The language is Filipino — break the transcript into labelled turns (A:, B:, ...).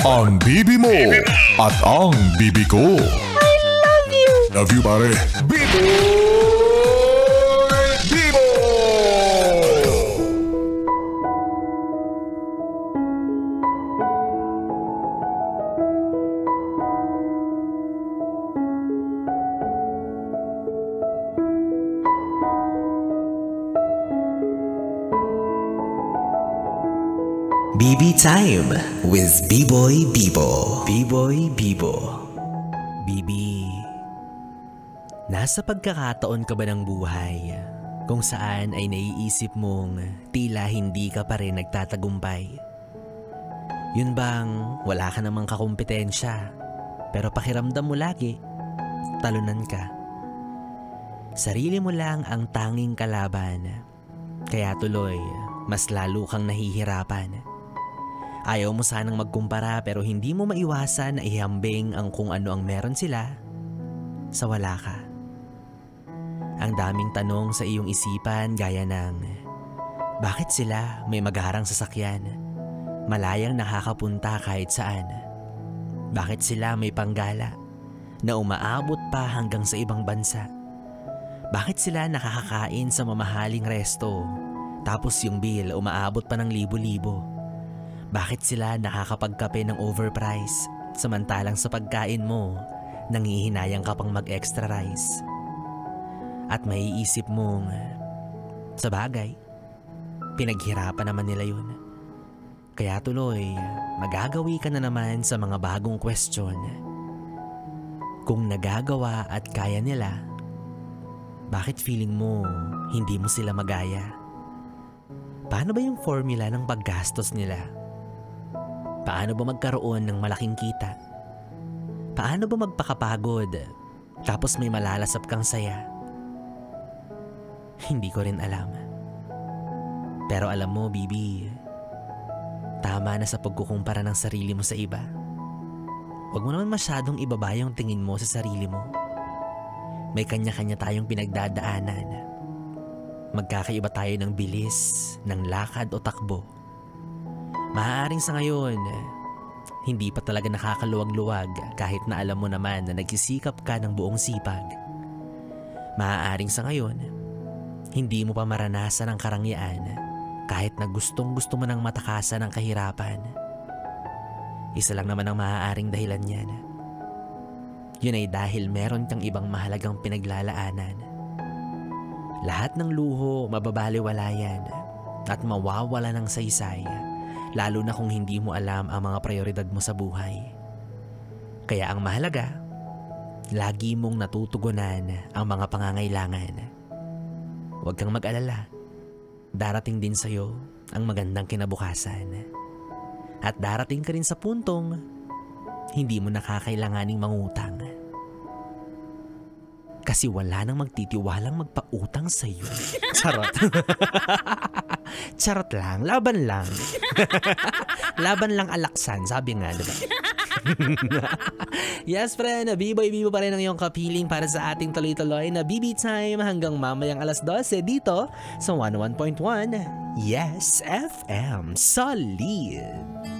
A: ang bibi mo at ang bibi ko.
B: I love you!
A: Love you, pare. Bibo! Bibo!
C: BB Time with B-Boy Bibo. B-Boy Bibo. Bibi, nasa pagkakataon ka ba ng buhay kung saan ay naiisip mong tila hindi ka pa rin nagtatagumpay? Yun bang wala ka namang kakumpetensya pero pakiramdam mo lagi talunan ka? Sarili mo lang ang tanging kalaban, kaya tuloy mas lalo kang nahihirapan. Ayaw mo sanang magkumpara pero hindi mo maiwasan na ihambing ang kung ano ang meron sila sa wala ka. Ang daming tanong sa iyong isipan gaya ng bakit sila may magarang sasakyan, malayang nakakapunta kahit saan? Bakit sila may panggala na umaabot pa hanggang sa ibang bansa? Bakit sila nakakakain sa mamahaling resto tapos yung bill umaabot pa ng libo-libo? Bakit sila nakakapagkape ng overprice samantalang sa pagkain mo nanghihinayang ka pang mag-extra rice? At maiisip mong, sa bagay, pinaghirapan naman nila yun. Kaya tuloy, magagawi ka na naman sa mga bagong question. Kung nagagawa at kaya nila, bakit feeling mo hindi mo sila magaya? Paano ba yung formula ng paggastos nila? Paano ba magkaroon ng malaking kita? Paano ba magpakapagod tapos may malalasap kang saya? Hindi ko rin alam. Pero alam mo, Bibi, tama na sa pagkukumpara ng sarili mo sa iba. Huwag mo naman masyadong ibaba yung tingin mo sa sarili mo. May kanya-kanya tayong pinagdadaanan. Magkakaiba tayo ng bilis, ng lakad o takbo. Maaaring sa ngayon, hindi pa talaga nakakaluwag-luwag kahit na alam mo naman na nagsisikap ka ng buong sipag. Maaaring sa ngayon, hindi mo pa maranasan ang karangyaan kahit na gustong-gusto mo nang matakasan ang kahirapan. Isa lang naman ang maaaring dahilan niyan. Yun ay dahil meron kang ibang mahalagang pinaglalaanan. Lahat ng luho mababaliwala yan at mawawala ng saysay. Lalo na kung hindi mo alam ang mga prioridad mo sa buhay. Kaya ang mahalaga, lagi mong natutugunan ang mga pangangailangan. Huwag kang mag-alala. Darating din sa'yo ang magandang kinabukasan. At darating ka rin sa puntong hindi mo nakakailanganing mangutang. Kasi wala nang magtitiwalang magpautang sa'yo. Charot. Charot lang. Laban lang. Laban lang alaksan. Sabi nga, diba? Yes, friend. B-Boy Bibo pa rin ang iyong kapiling para sa ating tuloy-tuloy na BB Time hanggang mamayang alas 12 dito sa 101.1 Yes FM. Solid.